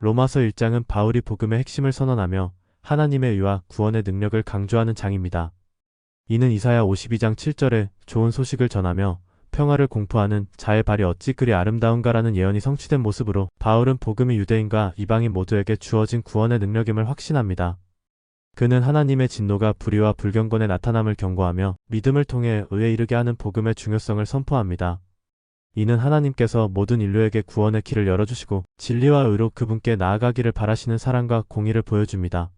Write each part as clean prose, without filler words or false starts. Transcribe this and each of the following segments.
로마서 1장은 바울이 복음의 핵심을 선언하며 하나님의 의와 구원의 능력을 강조하는 장입니다. 이는 이사야 52장 7절에 좋은 소식을 전하며 평화를 공포하는 자의 발이 어찌 그리 아름다운가라는 예언이 성취된 모습으로 바울은 복음이 유대인과 이방인 모두에게 주어진 구원의 능력임을 확신합니다. 그는 하나님의 진노가 불의와 불경건에 나타남을 경고하며 믿음을 통해 의에 이르게 하는 복음의 중요성을 선포합니다. 이는 하나님께서 모든 인류에게 구원의 길을 열어주시고 진리와 의로 그분께 나아가기를 바라시는 사랑과 공의를 보여줍니다.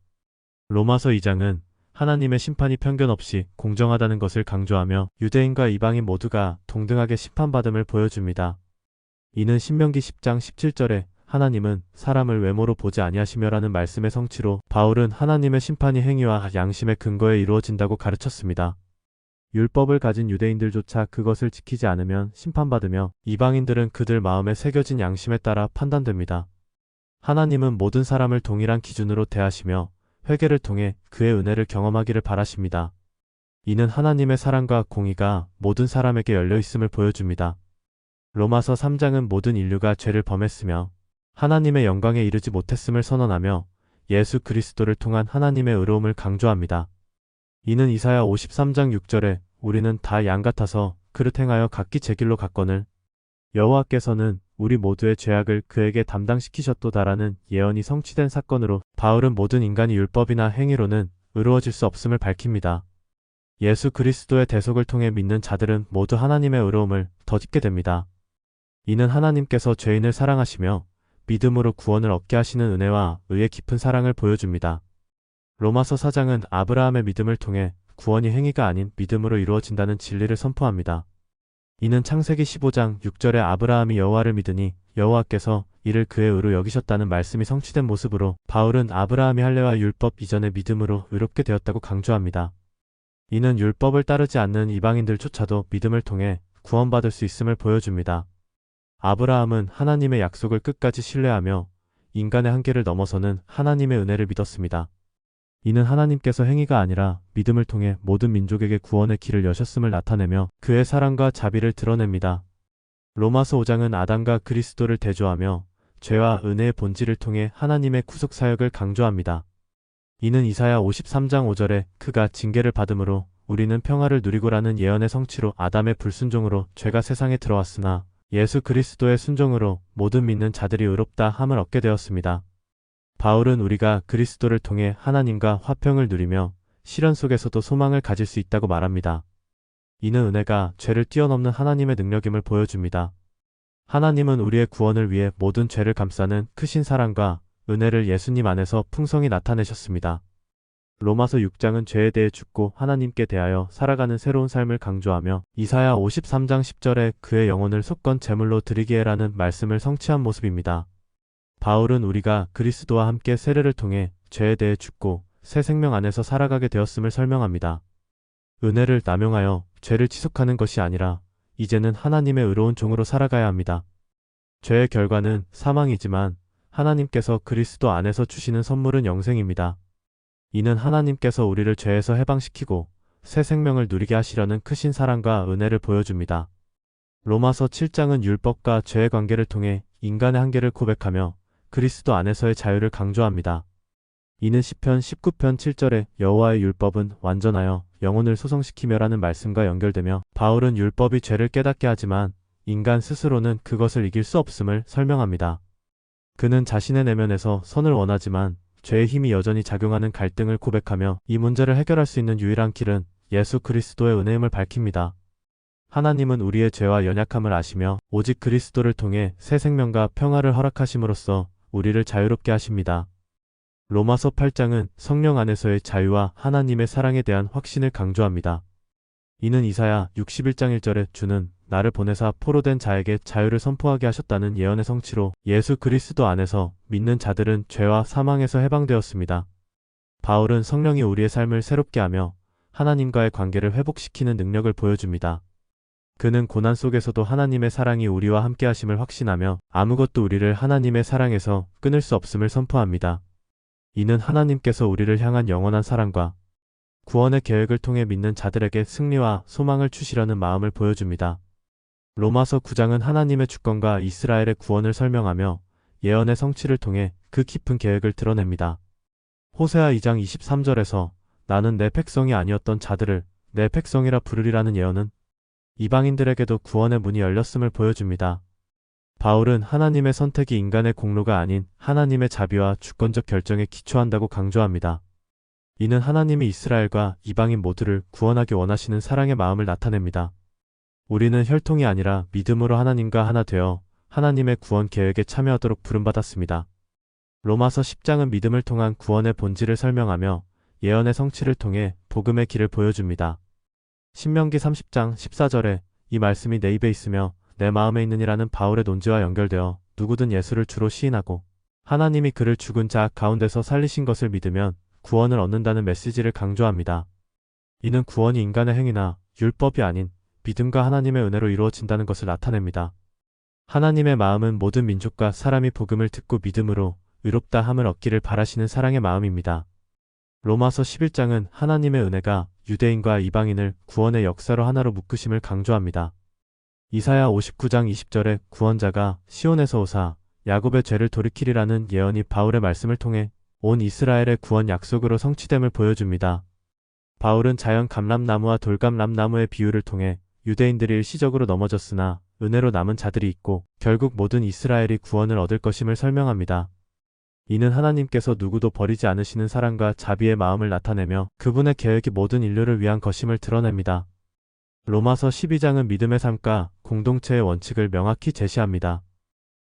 로마서 2장은 하나님의 심판이 편견 없이 공정하다는 것을 강조하며 유대인과 이방인 모두가 동등하게 심판받음을 보여줍니다. 이는 신명기 10장 17절에 하나님은 사람을 외모로 보지 아니하시며라는 말씀의 성취로 바울은 하나님의 심판이 행위와 양심의 근거에 이루어진다고 가르쳤습니다. 율법을 가진 유대인들조차 그것을 지키지 않으면 심판받으며 이방인들은 그들 마음에 새겨진 양심에 따라 판단됩니다. 하나님은 모든 사람을 동일한 기준으로 대하시며 회개를 통해 그의 은혜를 경험하기를 바라십니다. 이는 하나님의 사랑과 공의가 모든 사람에게 열려 있음을 보여줍니다. 로마서 3장은 모든 인류가 죄를 범했으며 하나님의 영광에 이르지 못했음을 선언하며 예수 그리스도를 통한 하나님의 의로움을 강조합니다. 이는 이사야 53장 6절에 우리는 다 양 같아서 그릇 행하여 각기 제 길로 갔거늘 여호와께서는 우리 모두의 죄악을 그에게 담당시키셨도다라는 예언이 성취된 사건으로 바울은 모든 인간이 율법이나 행위로는 의로워질 수 없음을 밝힙니다. 예수 그리스도의 대속을 통해 믿는 자들은 모두 하나님의 의로움을 덧입게 됩니다. 이는 하나님께서 죄인을 사랑하시며 믿음으로 구원을 얻게 하시는 은혜와 의의 깊은 사랑을 보여줍니다. 로마서 4장은 아브라함의 믿음을 통해 구원이 행위가 아닌 믿음으로 이루어진다는 진리를 선포합니다. 이는 창세기 15장 6절에 아브라함이 여호와를 믿으니 여호와께서 이를 그의 의로 여기셨다는 말씀이 성취된 모습으로 바울은 아브라함이 할례와 율법 이전의 믿음으로 의롭게 되었다고 강조합니다. 이는 율법을 따르지 않는 이방인들조차도 믿음을 통해 구원받을 수 있음을 보여줍니다. 아브라함은 하나님의 약속을 끝까지 신뢰하며 인간의 한계를 넘어서는 하나님의 은혜를 믿었습니다. 이는 하나님께서 행위가 아니라 믿음을 통해 모든 민족에게 구원의 길을 여셨음을 나타내며 그의 사랑과 자비를 드러냅니다. 로마서 5장은 아담과 그리스도를 대조하며 죄와 은혜의 본질을 통해 하나님의 구속 사역을 강조합니다. 이는 이사야 53장 5절에 그가 징계를 받음으로 우리는 평화를 누리고라는 예언의 성취로 아담의 불순종으로 죄가 세상에 들어왔으나 예수 그리스도의 순종으로 모든 믿는 자들이 의롭다 함을 얻게 되었습니다. 바울은 우리가 그리스도를 통해 하나님과 화평을 누리며 시련 속에서도 소망을 가질 수 있다고 말합니다. 이는 은혜가 죄를 뛰어넘는 하나님의 능력임을 보여줍니다. 하나님은 우리의 구원을 위해 모든 죄를 감싸는 크신 사랑과 은혜를 예수님 안에서 풍성히 나타내셨습니다. 로마서 6장은 죄에 대해 죽고 하나님께 대하여 살아가는 새로운 삶을 강조하며 이사야 53장 10절에 그의 영혼을 속건 제물로 드리게 해라는 말씀을 성취한 모습입니다. 바울은 우리가 그리스도와 함께 세례를 통해 죄에 대해 죽고 새 생명 안에서 살아가게 되었음을 설명합니다. 은혜를 남용하여 죄를 지속하는 것이 아니라 이제는 하나님의 의로운 종으로 살아가야 합니다. 죄의 결과는 사망이지만 하나님께서 그리스도 안에서 주시는 선물은 영생입니다. 이는 하나님께서 우리를 죄에서 해방시키고 새 생명을 누리게 하시려는 크신 사랑과 은혜를 보여줍니다. 로마서 7장은 율법과 죄의 관계를 통해 인간의 한계를 고백하며 그리스도 안에서의 자유를 강조합니다. 이는 시편 19편 7절에 여호와의 율법은 완전하여 영혼을 소성시키며라는 말씀과 연결되며 바울은 율법이 죄를 깨닫게 하지만 인간 스스로는 그것을 이길 수 없음을 설명합니다. 그는 자신의 내면에서 선을 원하지만 죄의 힘이 여전히 작용하는 갈등을 고백하며 이 문제를 해결할 수 있는 유일한 길은 예수 그리스도의 은혜임을 밝힙니다. 하나님은 우리의 죄와 연약함을 아시며 오직 그리스도를 통해 새 생명과 평화를 허락하심으로써 우리를 자유롭게 하십니다. 로마서 8장은 성령 안에서의 자유와 하나님의 사랑에 대한 확신을 강조합니다. 이는 이사야 61장 1절에 주는 나를 보내사 포로된 자에게 자유를 선포하게 하셨다는 예언의 성취로 예수 그리스도 안에서 믿는 자들은 죄와 사망에서 해방되었습니다. 바울은 성령이 우리의 삶을 새롭게 하며 하나님과의 관계를 회복시키는 능력을 보여줍니다. 그는 고난 속에서도 하나님의 사랑이 우리와 함께 하심을 확신하며 아무것도 우리를 하나님의 사랑에서 끊을 수 없음을 선포합니다. 이는 하나님께서 우리를 향한 영원한 사랑과 구원의 계획을 통해 믿는 자들에게 승리와 소망을 주시려는 마음을 보여줍니다. 로마서 9장은 하나님의 주권과 이스라엘의 구원을 설명하며 예언의 성취를 통해 그 깊은 계획을 드러냅니다. 호세아 2장 23절에서 나는 내 백성이 아니었던 자들을 내 백성이라 부르리라는 예언은 이방인들에게도 구원의 문이 열렸음을 보여줍니다. 바울은 하나님의 선택이 인간의 공로가 아닌 하나님의 자비와 주권적 결정에 기초한다고 강조합니다. 이는 하나님이 이스라엘과 이방인 모두를 구원하기 원하시는 사랑의 마음을 나타냅니다. 우리는 혈통이 아니라 믿음으로 하나님과 하나 되어 하나님의 구원 계획에 참여하도록 부름받았습니다. 로마서 10장은 믿음을 통한 구원의 본질을 설명하며 예언의 성취를 통해 복음의 길을 보여줍니다. 신명기 30장 14절에 이 말씀이 내 입에 있으며 내 마음에 있느니라는 바울의 논지와 연결되어 누구든 예수를 주로 시인하고 하나님이 그를 죽은 자 가운데서 살리신 것을 믿으면 구원을 얻는다는 메시지를 강조합니다. 이는 구원이 인간의 행위나 율법이 아닌 믿음과 하나님의 은혜로 이루어진다는 것을 나타냅니다. 하나님의 마음은 모든 민족과 사람이 복음을 듣고 믿음으로 의롭다 함을 얻기를 바라시는 사랑의 마음입니다. 로마서 11장은 하나님의 은혜가 유대인과 이방인을 구원의 역사로 하나로 묶으심을 강조합니다. 이사야 59장 20절에 구원자가 시온에서 오사 야곱의 죄를 돌이키리라는 예언이 바울의 말씀을 통해 온 이스라엘의 구원 약속으로 성취됨을 보여줍니다. 바울은 자연 감람나무와 돌감람나무의 비유를 통해 유대인들이 일시적으로 넘어졌으나 은혜로 남은 자들이 있고 결국 모든 이스라엘이 구원을 얻을 것임을 설명합니다. 이는 하나님께서 누구도 버리지 않으시는 사랑과 자비의 마음을 나타내며 그분의 계획이 모든 인류를 위한 것임을 드러냅니다. 로마서 12장은 믿음의 삶과 공동체의 원칙을 명확히 제시합니다.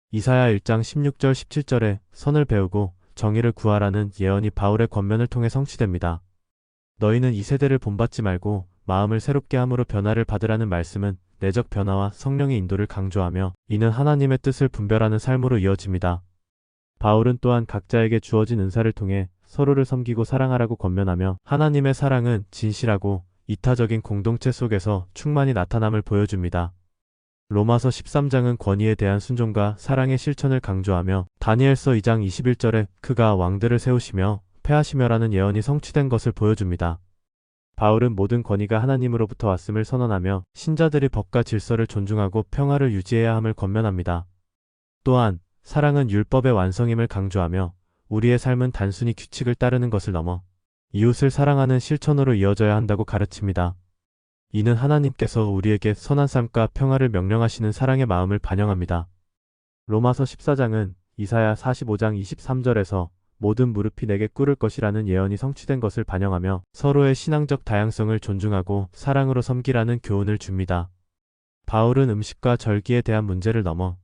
이사야 1장 16절 17절에 선을 배우고 정의를 구하라는 예언이 바울의 권면을 통해 성취됩니다. 너희는 이 세대를 본받지 말고 마음을 새롭게 함으로 변화를 받으라는 말씀은 내적 변화와 성령의 인도를 강조하며 이는 하나님의 뜻을 분별하는 삶으로 이어집니다. 바울은 또한 각자에게 주어진 은사를 통해 서로를 섬기고 사랑하라고 권면하며 하나님의 사랑은 진실하고 이타적인 공동체 속에서 충만히 나타남을 보여줍니다. 로마서 13장은 권위에 대한 순종과 사랑의 실천을 강조하며 다니엘서 2장 21절에 그가 왕들을 세우시며 패하시며라는 예언이 성취된 것을 보여줍니다. 바울은 모든 권위가 하나님으로부터 왔음을 선언하며 신자들이 법과 질서를 존중하고 평화를 유지해야 함을 권면합니다. 또한 사랑은 율법의 완성임을 강조하며 우리의 삶은 단순히 규칙을 따르는 것을 넘어 이웃을 사랑하는 실천으로 이어져야 한다고 가르칩니다. 이는 하나님께서 우리에게 선한 삶과 평화를 명령하시는 사랑의 마음을 반영합니다. 로마서 14장은 이사야 45장 23절에서 모든 무릎이 내게 꿇을 것이라는 예언이 성취된 것을 반영하며 서로의 신앙적 다양성을 존중하고 사랑으로 섬기라는 교훈을 줍니다. 바울은 음식과 절기에 대한 문제를 넘어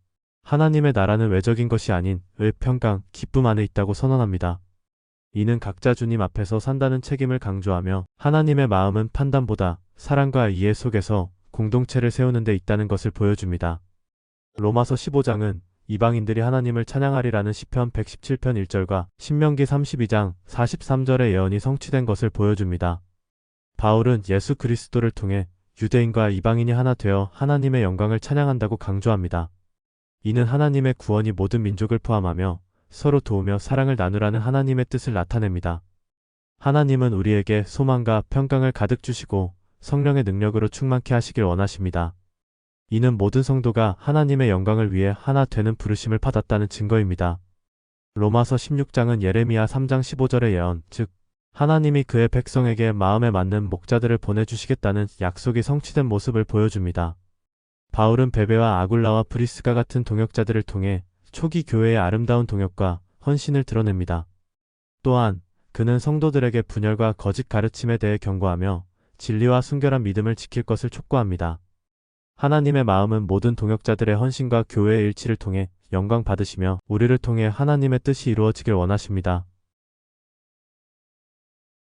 하나님의 나라는 외적인 것이 아닌 의, 평강, 기쁨 안에 있다고 선언합니다. 이는 각자 주님 앞에서 산다는 책임을 강조하며 하나님의 마음은 판단보다 사랑과 이해 속에서 공동체를 세우는 데 있다는 것을 보여줍니다. 로마서 15장은 이방인들이 하나님을 찬양하리라는 시편 117편 1절과 신명기 32장 43절의 예언이 성취된 것을 보여줍니다. 바울은 예수 그리스도를 통해 유대인과 이방인이 하나 되어 하나님의 영광을 찬양한다고 강조합니다. 이는 하나님의 구원이 모든 민족을 포함하며 서로 도우며 사랑을 나누라는 하나님의 뜻을 나타냅니다. 하나님은 우리에게 소망과 평강을 가득 주시고 성령의 능력으로 충만케 하시길 원하십니다. 이는 모든 성도가 하나님의 영광을 위해 하나 되는 부르심을 받았다는 증거입니다. 로마서 16장은 예레미야 3장 15절의 예언, 즉 하나님이 그의 백성에게 마음에 맞는 목자들을 보내주시겠다는 약속이 성취된 모습을 보여줍니다. 바울은 베베와 아굴라와 브리스가 같은 동역자들을 통해 초기 교회의 아름다운 동역과 헌신을 드러냅니다. 또한 그는 성도들에게 분열과 거짓 가르침에 대해 경고하며 진리와 순결한 믿음을 지킬 것을 촉구합니다. 하나님의 마음은 모든 동역자들의 헌신과 교회의 일치를 통해 영광 받으시며 우리를 통해 하나님의 뜻이 이루어지길 원하십니다.